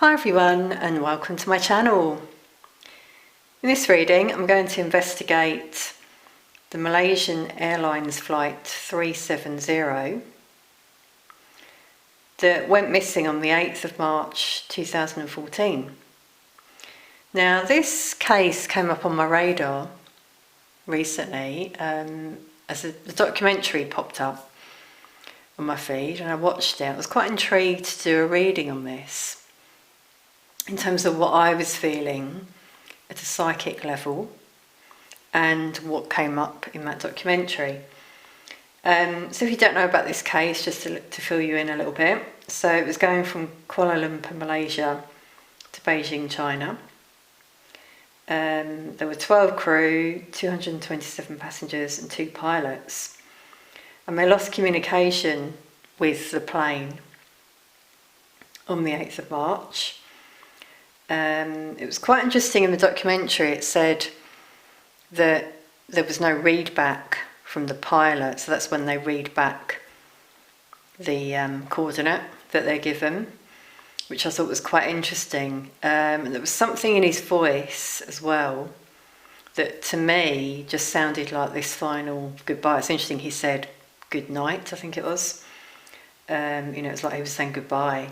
Hi everyone and welcome to my channel. In this reading I'm going to investigate the Malaysian Airlines Flight 370 that went missing on the 8th of March 2014. Now this case came up on my radar recently as a documentary popped up on my feed and I watched it. I was quite intrigued to do a reading on this, in terms of what I was feeling at a psychic level and what came up in that documentary. So if you don't know about this case, just to fill you in a little bit. So it was going from Kuala Lumpur, Malaysia to Beijing, China. There were 12 crew, 227 passengers and 2 pilots. And they lost communication with the plane on the 8th of March. It was quite interesting in the documentary. It said that there was no read back from the pilot, so that's when they read back the coordinate that they're given, which I thought was quite interesting. And there was something in his voice as well that to me just sounded like this final goodbye. It's interesting, he said good night, I think it was. It's like he was saying goodbye.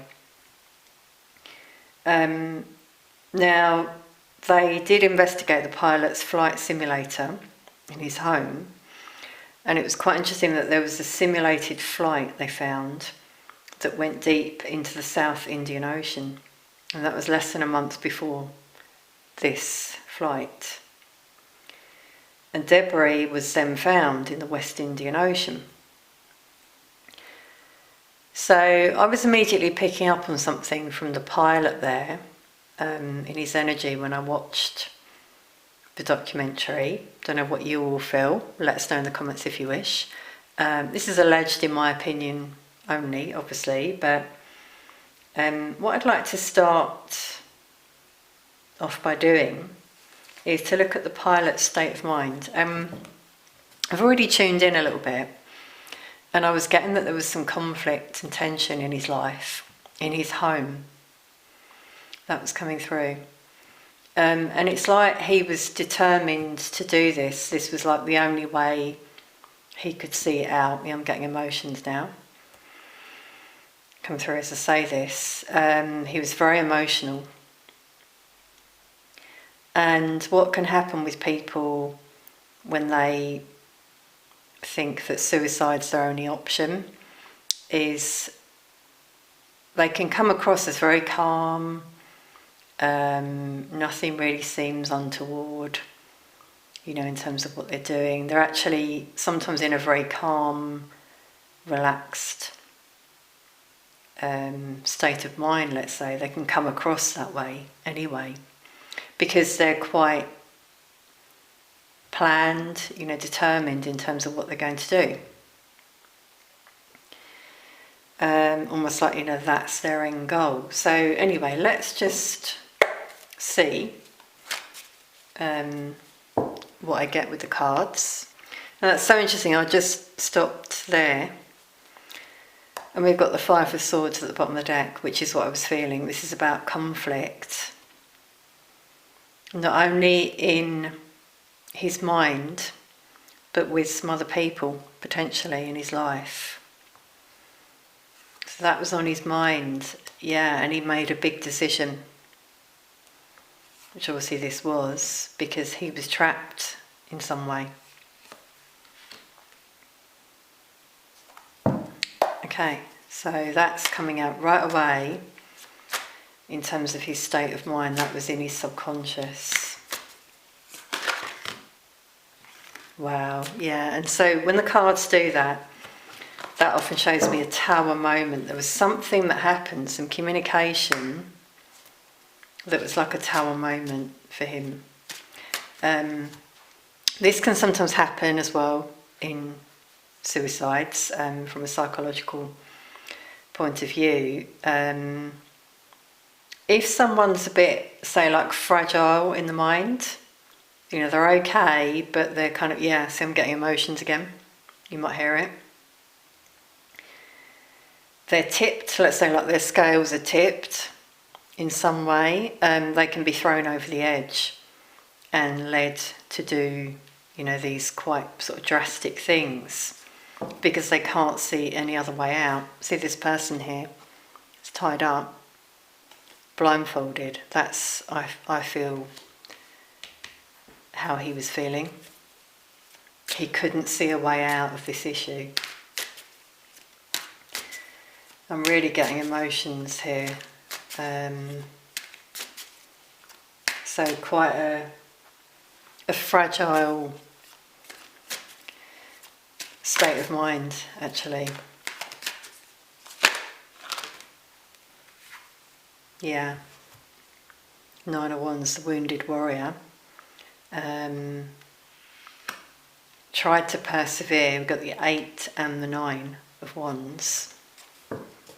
Now, they did investigate the pilot's flight simulator in his home, and it was quite interesting that there was a simulated flight they found that went deep into the South Indian Ocean, and that was less than a month before this flight. And debris was then found in the West Indian Ocean. So I was immediately picking up on something from the pilot there, in his energy when I watched the documentary. Don't know what you all feel. Let us know in the comments if you wish. This is alleged in my opinion only, obviously, but what I'd like to start off by doing is to look at the pilot's state of mind. I've already tuned in a little bit, and I was getting that there was some conflict and tension in his life, in his home. That was coming through. And it's like he was determined to do this. This was like the only way he could see it out. I'm getting emotions now come through as I say this. He was very emotional. And what can happen with people when they think that suicide's their only option is they can come across as very calm. Nothing really seems untoward, in terms of what they're doing. They're actually sometimes in a very calm, relaxed state of mind, let's say. They can come across that way anyway, because they're quite planned, determined in terms of what they're going to do. Almost like, that's their end goal. So anyway, let's just see what I get with the cards. Now that's so interesting. I just stopped there, and we've got the 5 of Swords at the bottom of the deck, which is what I was feeling. This is about conflict, not only in his mind, but with some other people potentially in his life. So that was on his mind, and he made a big decision, which obviously this was, because he was trapped in some way. Okay, so that's coming out right away in terms of his state of mind. That was in his subconscious. Wow, and so when the cards do that, that often shows me a tower moment. There was something that happened, some communication that was like a tower moment for him. This can sometimes happen as well in suicides, from a psychological point of view. If someone's a bit, say, like fragile in the mind, they're okay, but they're kind of, see, I'm getting emotions again. You might hear it. They're tipped, let's say like their scales are tipped, in some way, they can be thrown over the edge and led to do, these quite sort of drastic things because they can't see any other way out. See this person here, it's tied up, blindfolded. That's, I feel, how he was feeling. He couldn't see a way out of this issue. I'm really getting emotions here. So quite a fragile state of mind, actually. Yeah. Nine of Wands, the wounded warrior. Tried to persevere. We've got the 8 and the 9 of Wands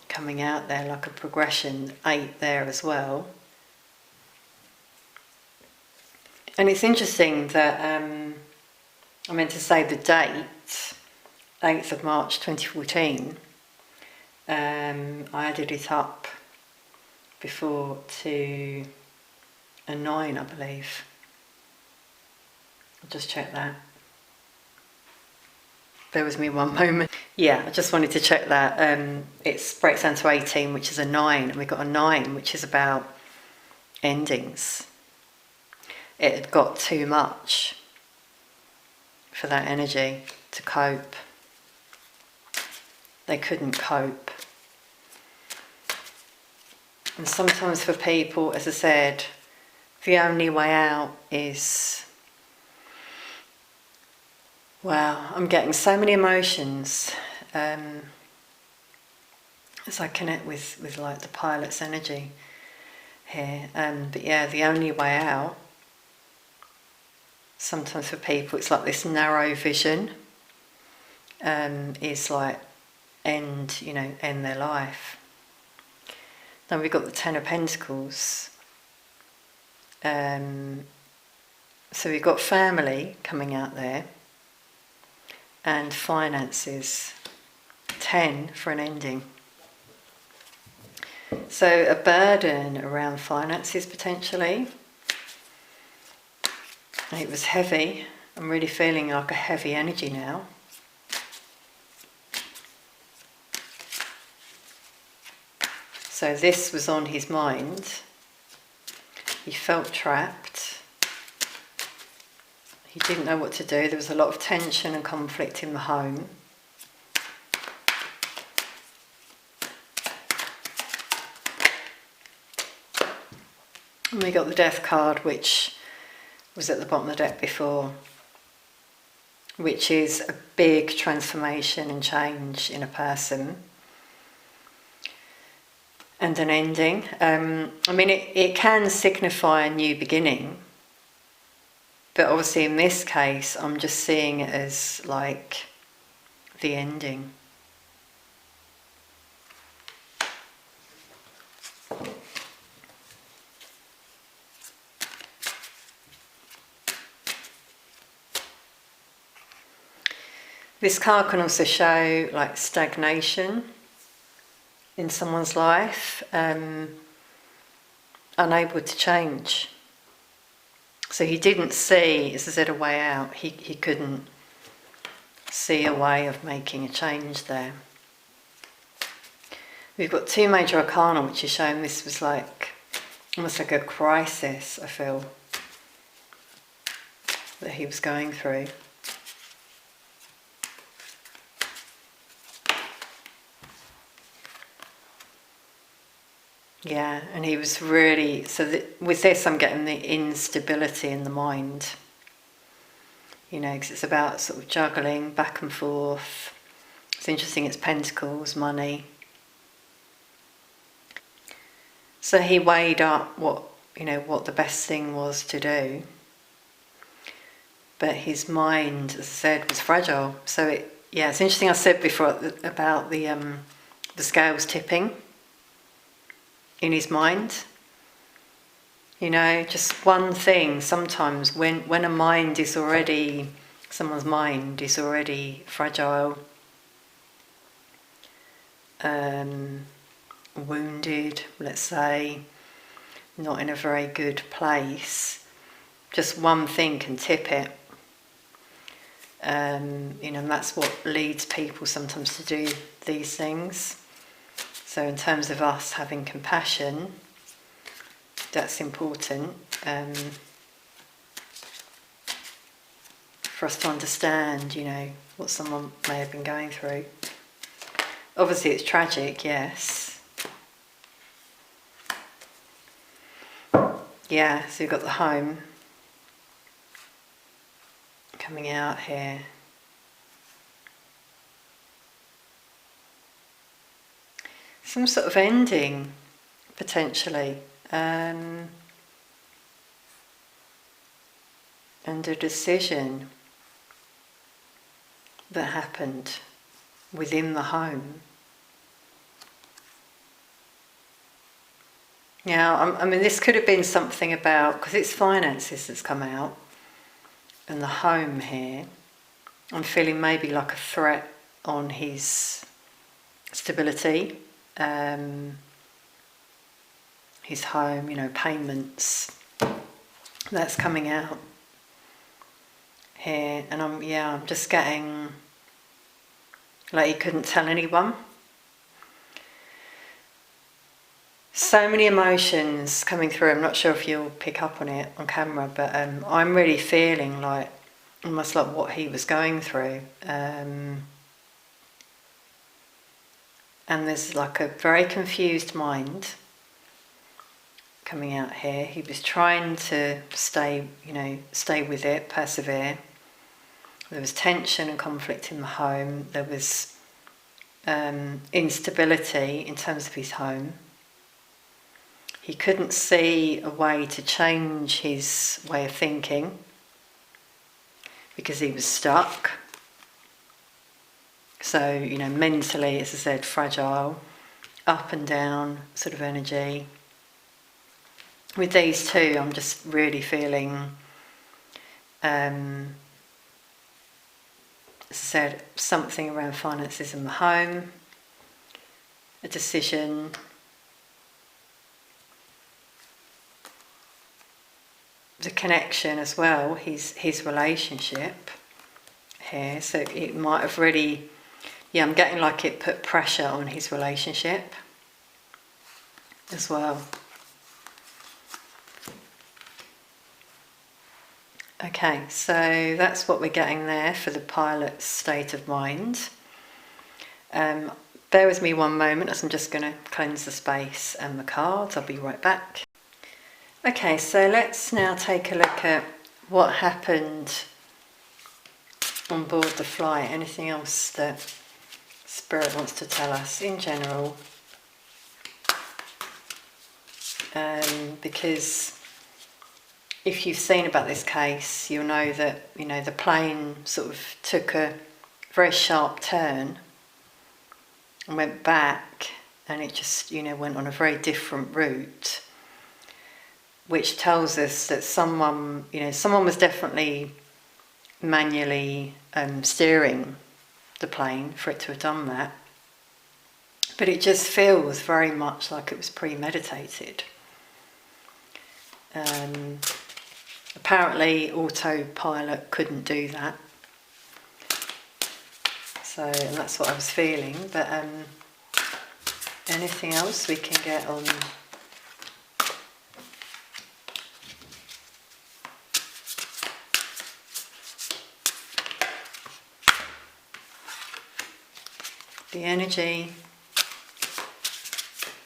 coming out there like a progression. 8 there as well. And it's interesting that I meant to say the date, 8th of March 2014. I added it up before to a 9, I believe. I'll just check that. Bear with me one moment. Yeah, I just wanted to check that. It breaks down to 18, which is a 9, and we've got a 9, which is about endings. It had got too much for that energy to cope. They couldn't cope. And sometimes for people, as I said, the only way out is... Wow, I'm getting so many emotions as I connect with like the pilot's energy here. But yeah, the only way out, sometimes for people, it's like this narrow vision is like end their life. Then we've got the 10 of Pentacles. So we've got family coming out there. And finances, 10 for an ending. So a burden around finances potentially. It was heavy. I'm really feeling like a heavy energy now. So this was on his mind. He felt trapped. He didn't know what to do. There was a lot of tension and conflict in the home. And we got the Death card, which was at the bottom of the deck before, which is a big transformation and change in a person. And an ending. I mean, it can signify a new beginning. But obviously in this case, I'm just seeing it as like the ending. This card can also show like stagnation in someone's life, unable to change. So he didn't see, as I said, a way out. He couldn't see a way of making a change there. We've got 2 major arcana, which is showing this was like, almost like a crisis, I feel, that he was going through. Yeah, and he was really, with this I'm getting the instability in the mind, because it's about sort of juggling back and forth. It's interesting, it's Pentacles, money. So he weighed up what the best thing was to do. But his mind, as I said, was fragile. So it's interesting, I said before about the scales tipping in his mind. Just one thing. Sometimes when a mind is already, someone's mind is already fragile, wounded, let's say, not in a very good place, just one thing can tip it. And that's what leads people sometimes to do these things. So in terms of us having compassion, that's important for us to understand, what someone may have been going through. Obviously it's tragic, yes. Yeah, so you've got the home coming out here. Some sort of ending, potentially. And a decision that happened within the home. Now, I mean, this could have been something about, because it's finances that's come out, and the home here, I'm feeling maybe like a threat on his stability, his home, payments, that's coming out here. And I'm just getting like he couldn't tell anyone. So many emotions coming through. I'm not sure if you'll pick up on it on camera, but I'm really feeling like almost like what he was going through. And there's like a very confused mind coming out here. He was trying to stay with it, persevere. There was tension and conflict in the home. There was instability in terms of his home. He couldn't see a way to change his way of thinking because he was stuck. So, mentally, as I said, fragile, up and down sort of energy. With these two, I'm just really feeling, as I said, something around finances in the home, a decision, the connection as well, his relationship here. So it might have really, I'm getting like it put pressure on his relationship as well. Okay, so that's what we're getting there for the pilot's state of mind. Bear with me one moment as I'm just going to cleanse the space and the cards. I'll be right back. Okay, so let's now take a look at what happened on board the flight. Anything else that Spirit wants to tell us in general? Because if you've seen about this case, you'll know that, the plane sort of took a very sharp turn and went back, and it just, went on a very different route, which tells us that someone was definitely manually steering the plane for it to have done that. But it just feels very much like it was premeditated. Apparently autopilot couldn't do that. So, and that's what I was feeling. But anything else we can get on? The energy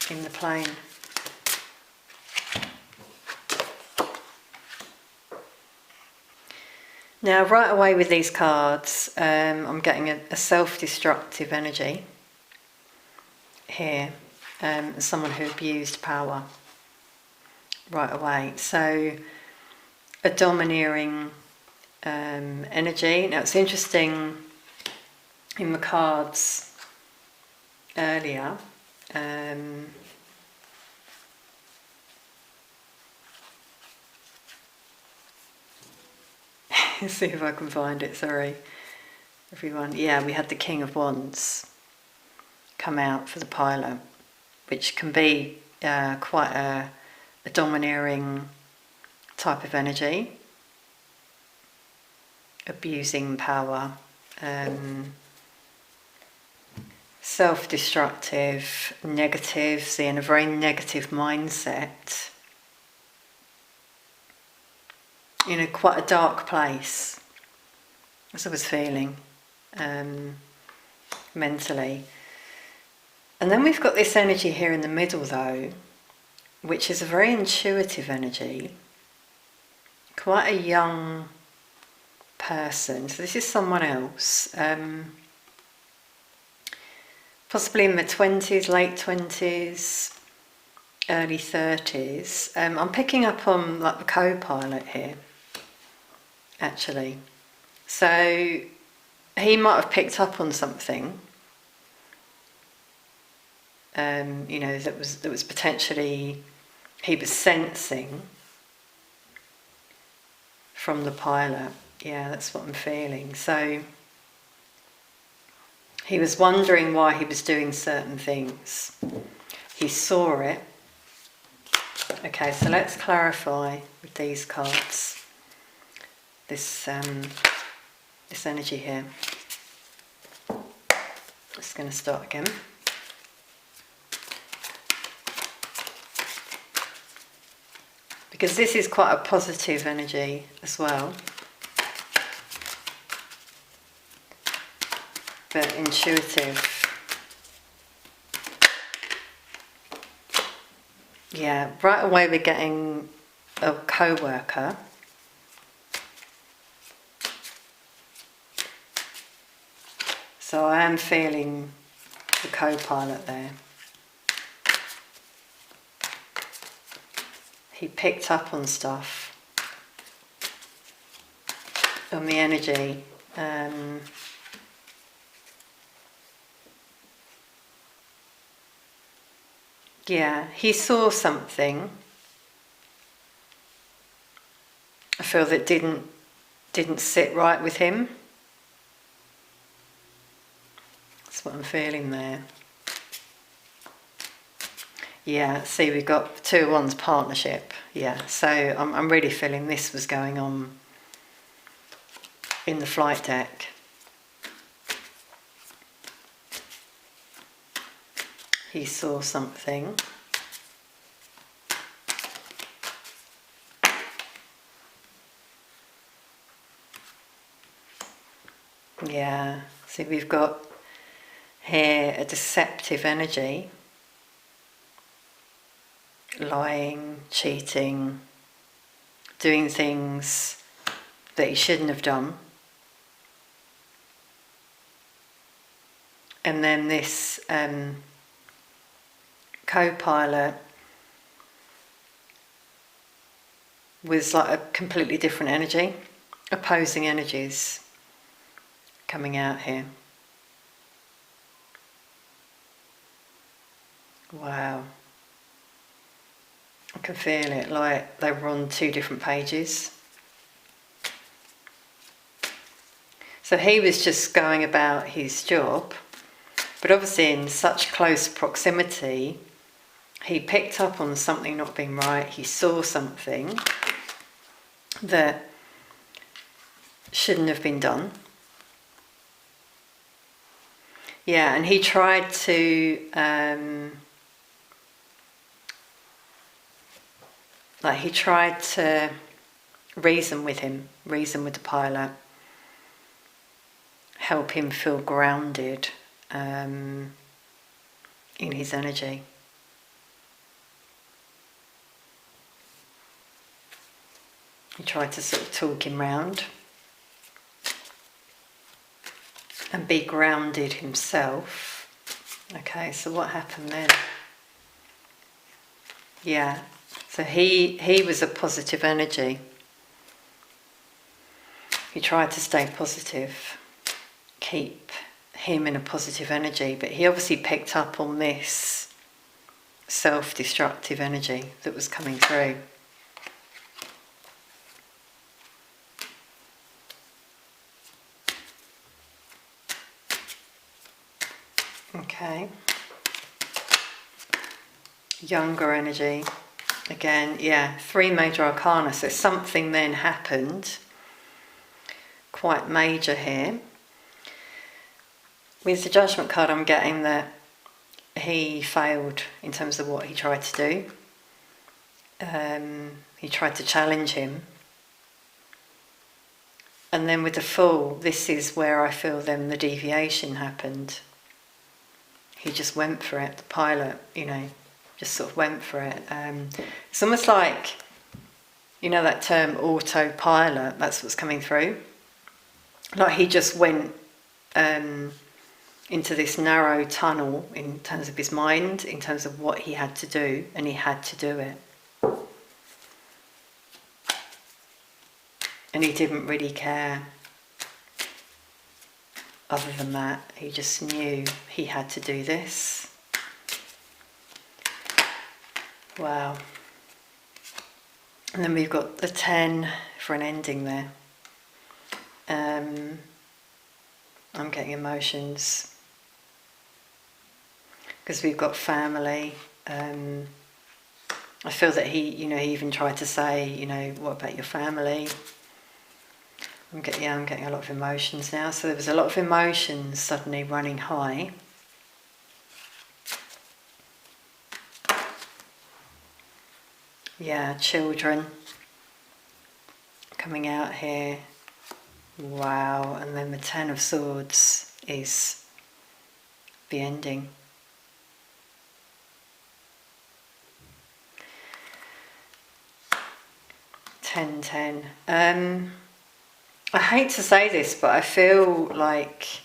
in the plane. Now, right away with these cards, I'm getting a self-destructive energy here, someone who abused power right away. So, a domineering energy. Now, it's interesting in the cards earlier. Let's see if I can find it, sorry everyone. Yeah, we had the King of Wands come out for the pilot, which can be quite a domineering type of energy, abusing power, self-destructive, negative, so in a very negative mindset, in quite a dark place, as I was feeling mentally. And then we've got this energy here in the middle though, which is a very intuitive energy, quite a young person. So this is someone else, possibly in the 20s, late 20s, early 30s. I'm picking up on like the co-pilot here, actually. So he might have picked up on something, you know, that was potentially, he was sensing from the pilot. Yeah, that's what I'm feeling. So he was wondering why he was doing certain things. He saw it. Okay, so let's clarify with these cards this this energy here. Just going to start again. Because this is quite a positive energy as well, but intuitive. Yeah, right away we're getting a co-worker. So I am feeling the co-pilot there. He picked up on stuff, on the energy. Yeah, he saw something, I feel, that didn't sit right with him. That's what I'm feeling there. Yeah, see, we've got 2 of Wands partnership. Yeah, so I'm really feeling this was going on in the flight deck. He saw something. Yeah, see, we've got here a deceptive energy. Lying, cheating, doing things that he shouldn't have done. And then this co-pilot was like a completely different energy, opposing energies coming out here. Wow. I can feel it, like they were on 2 different pages. So he was just going about his job, but obviously in such close proximity, he picked up on something not being right. He saw something that shouldn't have been done. Yeah, and he tried to reason with him, reason with the pilot, help him feel grounded in his energy. He tried to sort of talk him round and be grounded himself. Okay, so what happened then? Yeah, so he was a positive energy. He tried to stay positive, keep him in a positive energy, but he obviously picked up on this self-destructive energy that was coming through. Okay. Younger energy. Again, yeah, 3 major arcana. So something then happened, quite major here. With the Judgment card, I'm getting that he failed in terms of what he tried to do. He tried to challenge him. And then with the Fool, this is where I feel then the deviation happened. He just went for it, the pilot, just sort of went for it. It's almost like, that term autopilot, that's what's coming through. Like he just went into this narrow tunnel in terms of his mind, in terms of what he had to do, and he had to do it. And he didn't really care. Other than that, he just knew he had to do this. Wow. And then we've got the 10 for an ending there. I'm getting emotions. Because we've got family. I feel that he even tried to say, what about your family? I'm getting a lot of emotions now. So there was a lot of emotions suddenly running high. Yeah, children coming out here. Wow. And then the 10 of Swords is the ending. Ten. I hate to say this, but I feel like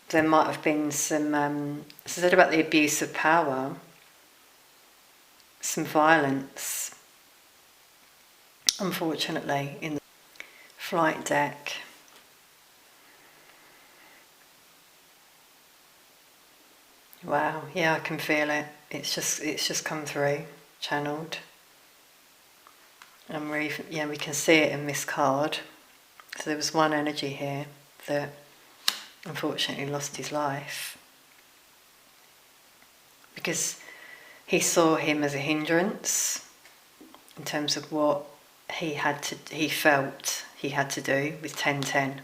there might have been some, as I said about the abuse of power, some violence, unfortunately, in the flight deck. Wow, yeah, I can feel it. It's just come through, channeled. And we can see it in this card. So there was one energy here that unfortunately lost his life because he saw him as a hindrance in terms of what he felt he had to do with 1010.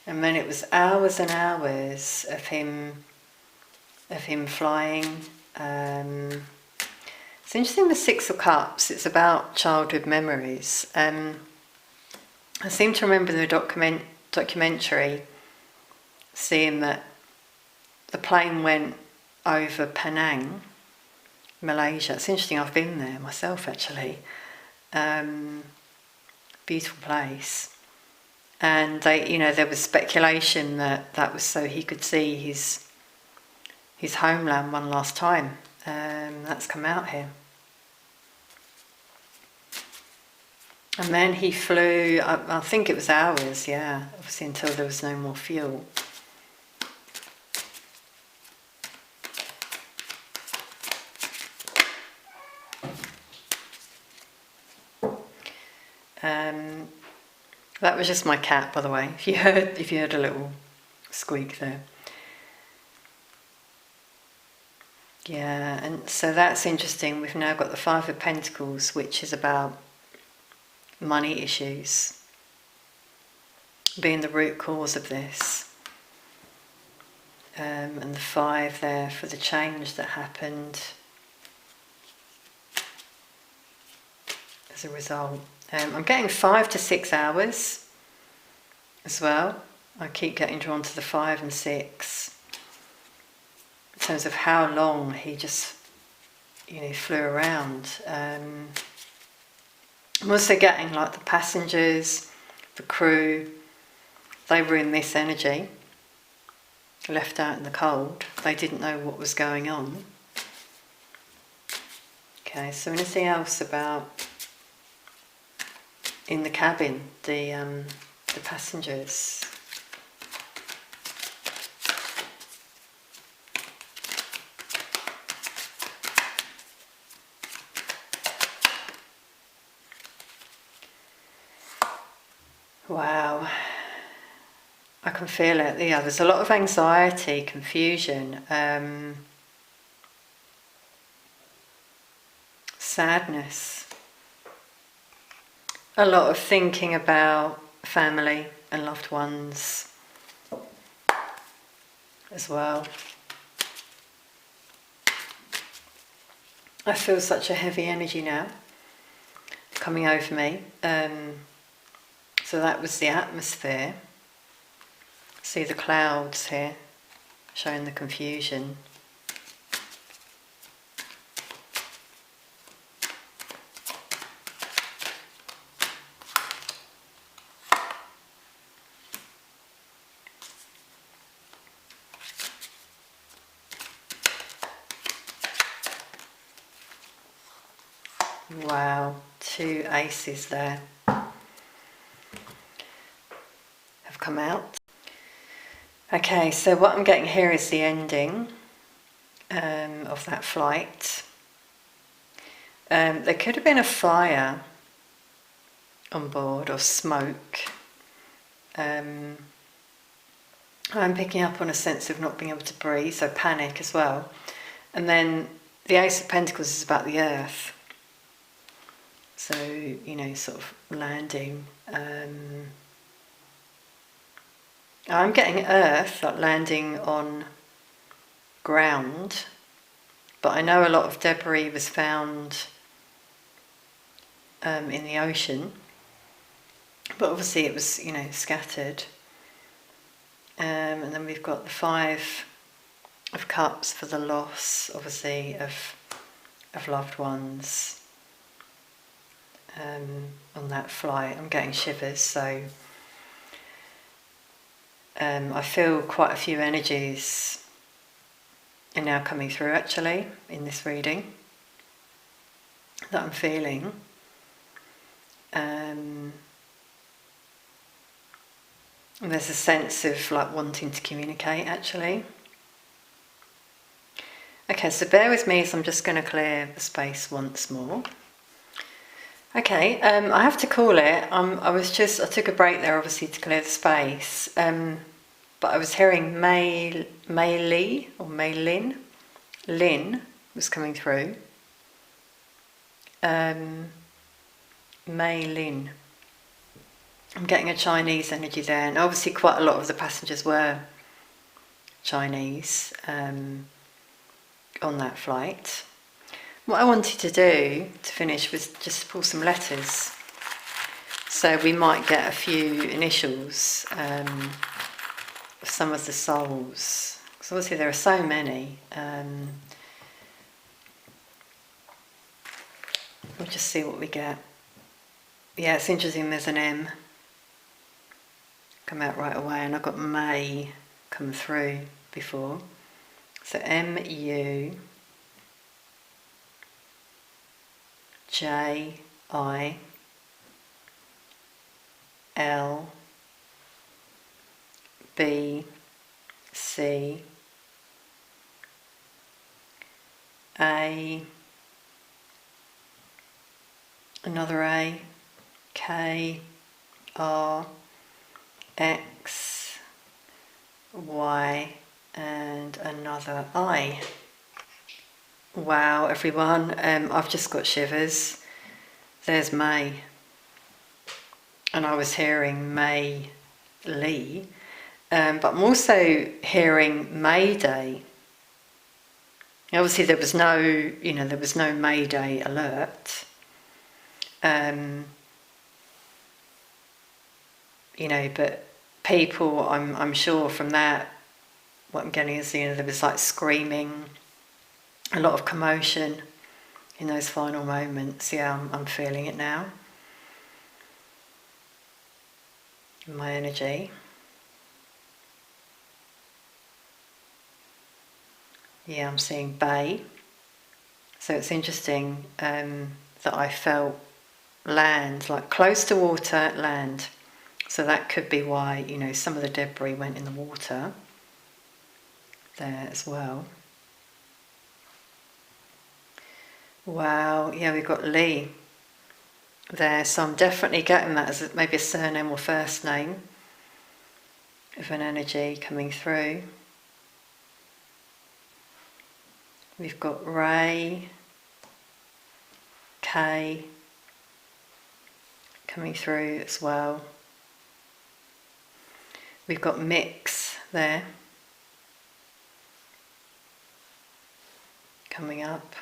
And then it was hours and hours of him flying. It's interesting, the 6 of Cups, it's about childhood memories. I seem to remember in the documentary seeing that the plane went over Penang, Malaysia. It's interesting, I've been there myself actually. Beautiful place. And there was speculation that was so he could see his homeland one last time. That's come out here. And then he flew, I think it was hours, yeah, obviously until there was no more fuel. That was just my cat, by the way, if you heard a little squeak there. Yeah, and so that's interesting. We've now got the 5 of Pentacles, which is about money issues being the root cause of this. And the 5 there for the change that happened as a result. I'm getting 5 to 6 hours as well. I keep getting drawn to the 5 and 6 in terms of how long he just flew around. I'm also getting like the passengers, the crew, they were in this energy, left out in the cold. They didn't know what was going on. Okay, so anything else about in the cabin, the passengers? Wow. I can feel it. Yeah, there's a lot of anxiety, confusion, sadness, a lot of thinking about family and loved ones as well. I feel such a heavy energy now coming over me. So that was the atmosphere. See the clouds here showing the confusion. Wow, 2 aces there have come out. Okay, so what I'm getting here is the ending of that flight. There could have been a fire on board or smoke. I'm picking up on a sense of not being able to breathe, so panic as well. And then the Ace of Pentacles is about the earth. So, you know, sort of landing. I'm getting earth, like landing on ground, but I know a lot of debris was found in the ocean, but obviously it was, you know, scattered. And then we've got the 5 of Cups for the loss, obviously, of loved ones on that flight. I'm getting shivers, so I feel quite a few energies are now coming through actually in this reading that I'm feeling. And there's a sense of like wanting to communicate actually. Okay, so bear with me as I'm just going to clear the space once more. Okay, I have to call it. I took a break there obviously to clear the space, but I was hearing Mei Li or Mei Lin. Lin was coming through. Mei Lin. I'm getting a Chinese energy there, and obviously quite a lot of the passengers were Chinese on that flight. What I wanted to do to finish was just pull some letters, so we might get a few initials of some of the souls, because obviously there are so many. We'll just see what we get. Yeah, it's interesting, there's an M come out right away, and I've got May come through before. So M-U J-I-L B-C A, another A, K, R, X, Y, and another I. Wow, everyone, I've just got shivers. There's May. And I was hearing May Lee, but I'm also hearing Mayday. Obviously there was no Mayday alert. But people, I'm sure from that, what I'm getting is, there was like screaming, a lot of commotion in those final moments. Yeah, I'm feeling it now in my energy. Yeah, I'm seeing bay. So it's interesting that I felt land, like close to water, land. So that could be why, some of the debris went in the water there as well. Wow, yeah, we've got Lee there, so I'm definitely getting that as maybe a surname or first name. of an energy coming through. We've got Ray, K coming through as well. We've got Mix there coming up.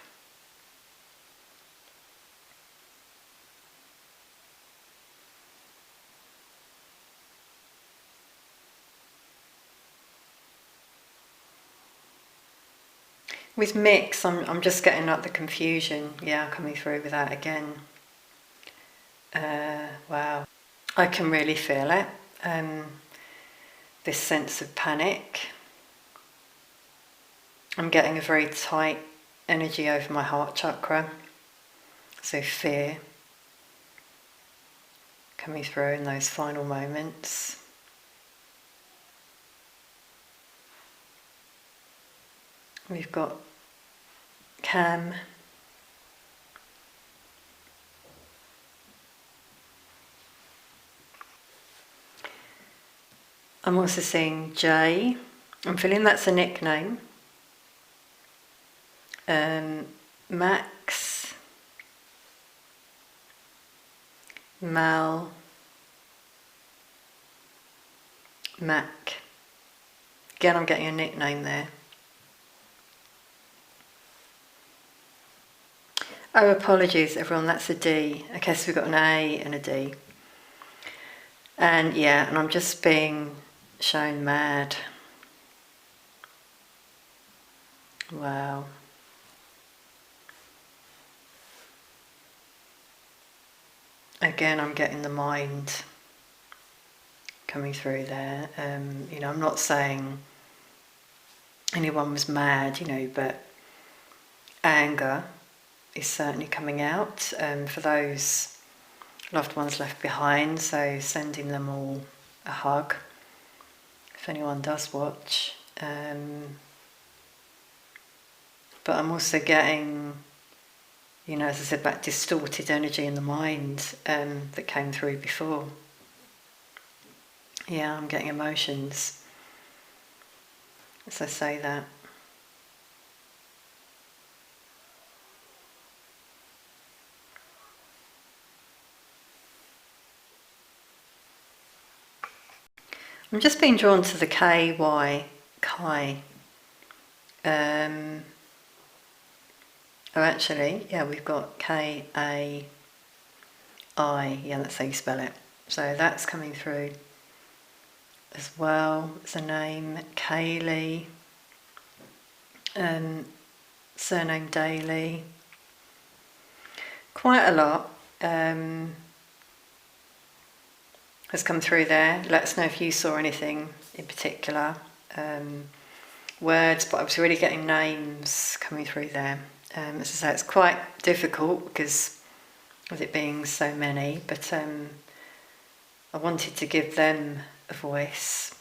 With Mix, I'm just getting like the confusion, coming through with that again. Wow, I can really feel it. This sense of panic. I'm getting a very tight energy over my heart chakra, so fear coming through in those final moments. We've got Cam. I'm also seeing Jay. I'm feeling that's a nickname. Max, Mal, Mac. Again, I'm getting a nickname there. Oh, apologies everyone, that's a D. Okay, so we've got an A and a D. And and I'm just being shown mad. Wow. Again, I'm getting the mind coming through there. I'm not saying anyone was mad, but anger is certainly coming out for those loved ones left behind, so sending them all a hug if anyone does watch. But I'm also getting, as I said, that distorted energy in the mind that came through before. Yeah, I'm getting emotions as I say that. I'm just being drawn to the KY, Kai. We've got K-A-I, that's how you spell it. So that's coming through as well as a name. Kaylee, surname Daly. Quite a lot has come through there. Let us know if you saw anything in particular. Words, but I was really getting names coming through there. As I say, it's quite difficult because of it being so many, but I wanted to give them a voice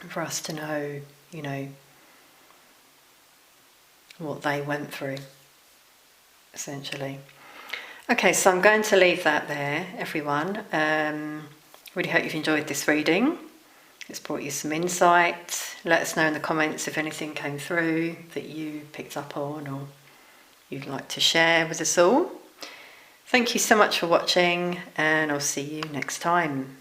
for us to know, what they went through, essentially. Okay, so I'm going to leave that there, everyone. Really hope you've enjoyed this reading. It's brought you some insight. Let us know in the comments if anything came through that you picked up on or you'd like to share with us all. Thank you so much for watching, and I'll see you next time.